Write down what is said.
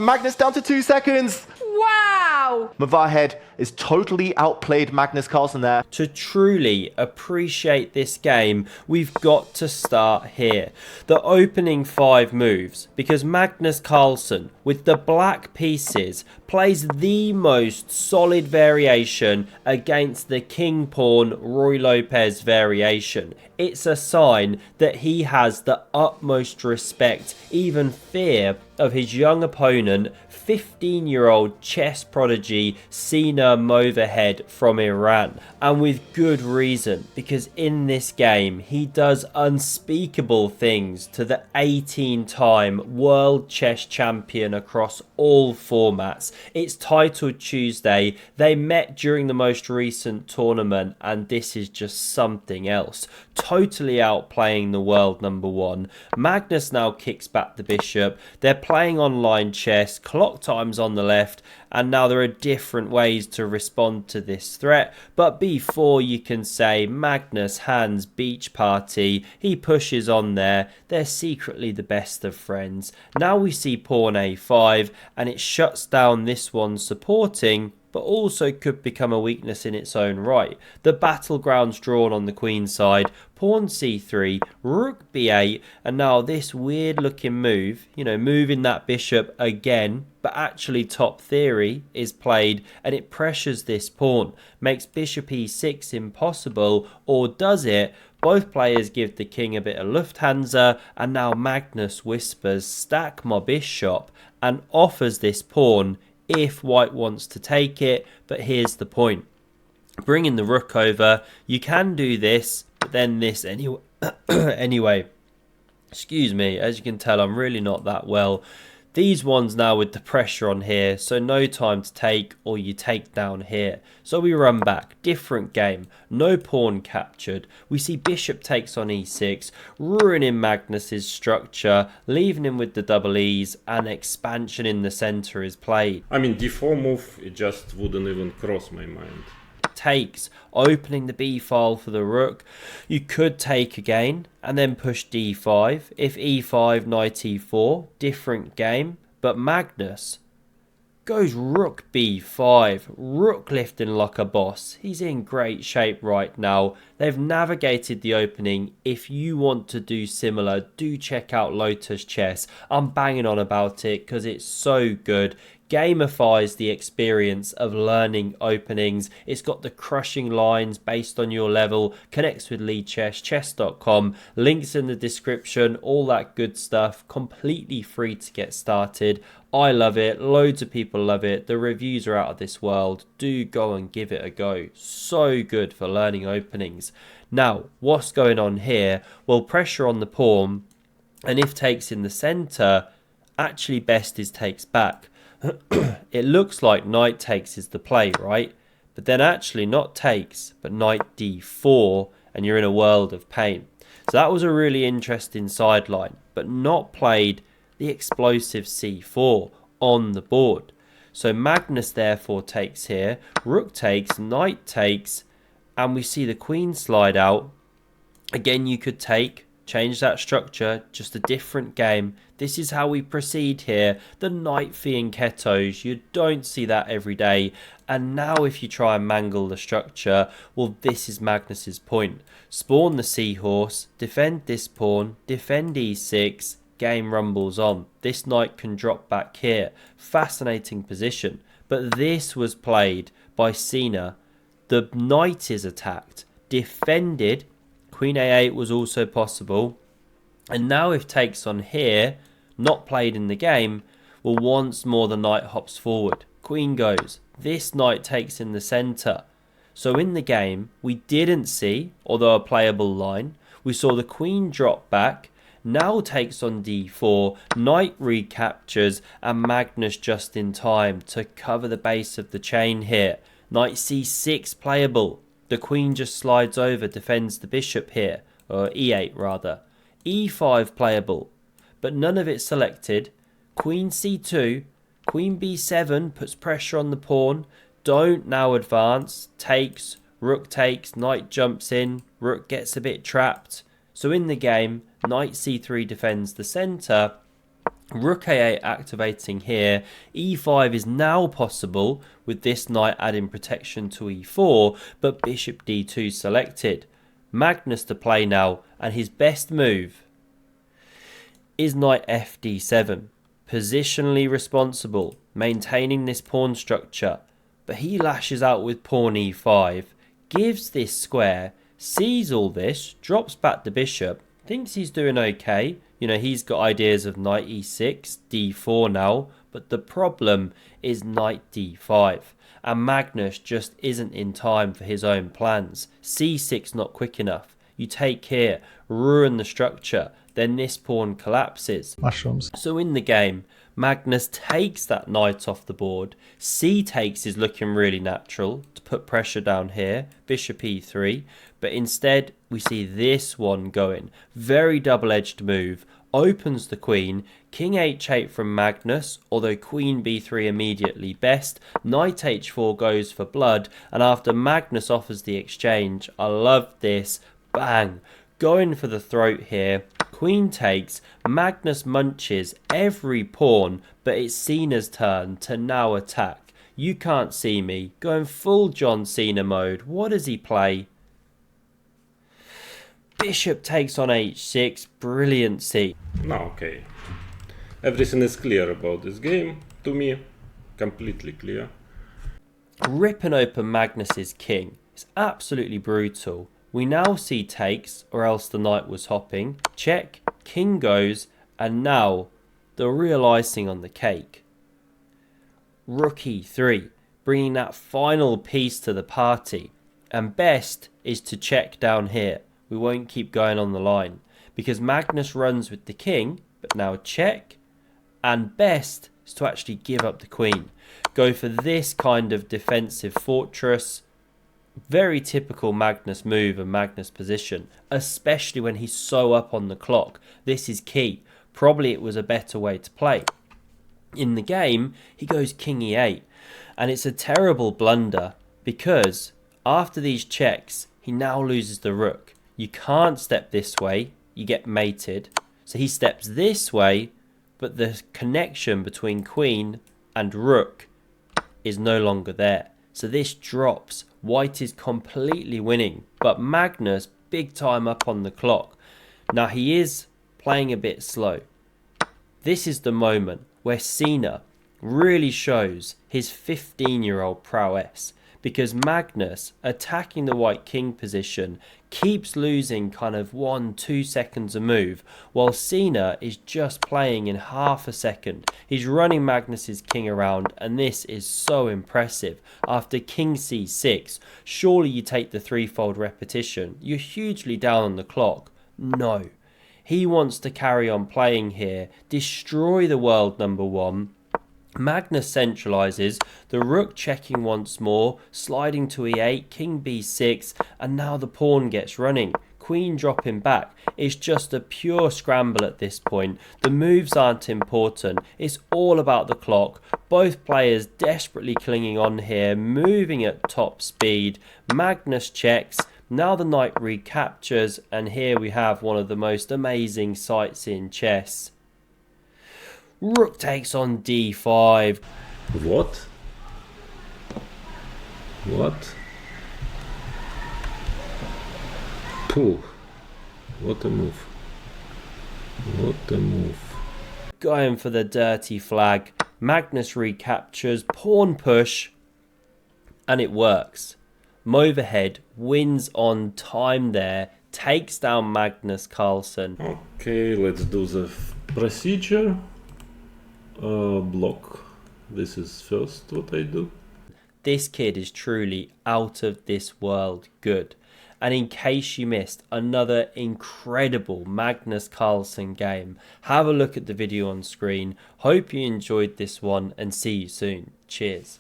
Magnus down to 2 seconds. Wow! Mavahed is totally outplayed Magnus Carlsen there. To truly appreciate this game, we've got to start here. The opening 5 moves, because Magnus Carlsen, with the black pieces, plays the most solid variation against the King Pawn Roy Lopez variation. It's a sign that he has the utmost respect, even fear, of his young opponent, 15-year-old chess prodigy Cena Movahed from Iran. And with good reason, because in this game he does unspeakable things to the 18-time world chess champion across all formats. It's titled Tuesday. They met during the most recent tournament, and this is just something else. Totally outplaying the world number 1. Magnus now kicks back the bishop. They're playing online chess, clock times on the left, and now there are different ways to respond to this threat. But before you can say Magnus hands beach party, he pushes on there. They're secretly the best of friends. Now we see pawn a5, and it shuts down this one supporting, but also could become a weakness in its own right. The battleground's drawn on the queen side, pawn c3, rook b8, and now this weird looking move, moving that bishop again, but actually top theory is played, and it pressures this pawn, makes bishop e6 impossible, or does it? Both players give the king a bit of Lufthansa, and now Magnus whispers, stack my bishop, and offers this pawn if white wants to take it. But here's the point. Bringing the rook over, you can do this, but then this anyway. Anyway, excuse me, as you can tell, I'm really not that well. These ones now with the pressure on here, so no time to take, or you take down here. So we run back, different game, no pawn captured. We see bishop takes on e6, ruining Magnus's structure, leaving him with the double e's, and expansion in the center is played. I mean, d4 move, it just wouldn't even cross my mind. Takes, opening the b file for the rook. You could take again and then push d5. If e5, knight e4, different game. But Magnus goes rook b5, rook lifting like a boss. He's in great shape right now. They've navigated the opening. If you want to do similar, do check out Lotus Chess. I'm banging on about it because it's so good. Gamifies the experience of learning openings. It's got the crushing lines based on your level, connects with lead chess, chess.com, links in the description, all that good stuff, completely free to get started. I love it, loads of people love it, the reviews are out of this world. Do go and give it a go, so good for learning openings. Now, what's going on here? Well, pressure on the pawn, and if takes in the center, actually best is takes back. It looks like knight takes is the play, right? But then actually not takes, but knight d4, and you're in a world of pain. So that was a really interesting sideline, but not played the explosive c4 on the board. So Magnus therefore takes here, rook takes, knight takes, and we see the queen slide out. Again, you could take, change that structure, just a different game. This is how we proceed here. The knight fianchettos, you don't see that every day. And now if you try and mangle the structure, well, this is Magnus's point. Spawn the seahorse, defend this pawn, defend e6, game rumbles on. This knight can drop back here. Fascinating position. But this was played by Cena. The knight is attacked, defended. Queen a8 was also possible. And now if takes on here, not played in the game, well, once more the knight hops forward. Queen goes. This knight takes in the center. So in the game, we didn't see, although a playable line, we saw the queen drop back, now takes on d4, knight recaptures, and Magnus just in time to cover the base of the chain here. Knight c6 playable. The queen just slides over, defends the bishop here, or e8 rather. e5 playable, but none of it selected. Queen c2, queen b7 puts pressure on the pawn. Don't now advance, takes, rook takes, knight jumps in, rook gets a bit trapped. So in the game, knight c3 defends the center, Rook a8 activating here. e5 is now possible with this knight adding protection to e4, but bishop d2 selected. Magnus to play now, and his best move is knight fd7. Positionally responsible, maintaining this pawn structure, but he lashes out with pawn e5, gives this square, sees all this, drops back the bishop, thinks he's doing okay. You know, he's got ideas of knight e6, d4 now, but the problem is knight d5. And Magnus just isn't in time for his own plans. c6 not quick enough. You take here, ruin the structure, then this pawn collapses. Mushrooms. So in the game, Magnus takes that knight off the board. C takes is looking really natural to put pressure down here. Bishop e3. But instead, we see this one going. Very double-edged move. Opens the queen. King h8 from Magnus, although queen b3 immediately best. Knight h4 goes for blood. And after Magnus offers the exchange, I love this. Bang. Going for the throat here. Queen takes. Magnus munches every pawn, but it's Cena's turn to now attack. You can't see me. Going full John Cena mode. What does he play? Bishop takes on h6. Brilliancy. No, okay. Everything is clear about this game. To me, completely clear. Ripping open Magnus's king. It's absolutely brutal. We now see takes, or else the knight was hopping. Check, king goes, and now the real icing on the cake. Rook e3, bringing that final piece to the party. And best is to check down here. We won't keep going on the line, because Magnus runs with the king, but now check. And best is to actually give up the queen. Go for this kind of defensive fortress. Very typical Magnus move and Magnus position, especially when he's so up on the clock. This is key. Probably it was a better way to play. In the game, he goes king e8, and it's a terrible blunder because after these checks, he now loses the rook. You can't step this way, you get mated. So he steps this way, but the connection between queen and rook is no longer there. So this drops. White is completely winning, but Magnus big time up on the clock. Now he is playing a bit slow. This is the moment where Cena really shows his 15-year-old prowess, because Magnus attacking the white king position keeps losing kind of 1-2 seconds a move, while Cena is just playing in half a second. He's running Magnus's king around, and this is so impressive. After king c6, surely you take the threefold repetition. You're hugely down on the clock. No. He wants to carry on playing here, destroy the world number one. Magnus centralizes, the rook checking once more, sliding to e8, king b6, and now the pawn gets running. Queen dropping back. It's just a pure scramble at this point. The moves aren't important. It's all about the clock. Both players desperately clinging on here, moving at top speed. Magnus checks. Now the knight recaptures, and here we have one of the most amazing sights in chess. Rook takes on d5. What? What? Pooh. What a move. What a move. Going for the dirty flag. Magnus recaptures. Pawn push. And it works. Moverhead wins on time there. Takes down Magnus Carlsen. Okay, let's do the procedure. Block. This is first what I do. This kid is truly out of this world good. And in case you missed another incredible Magnus Carlsen game, have a look at the video on screen. Hope you enjoyed this one and see you soon. Cheers.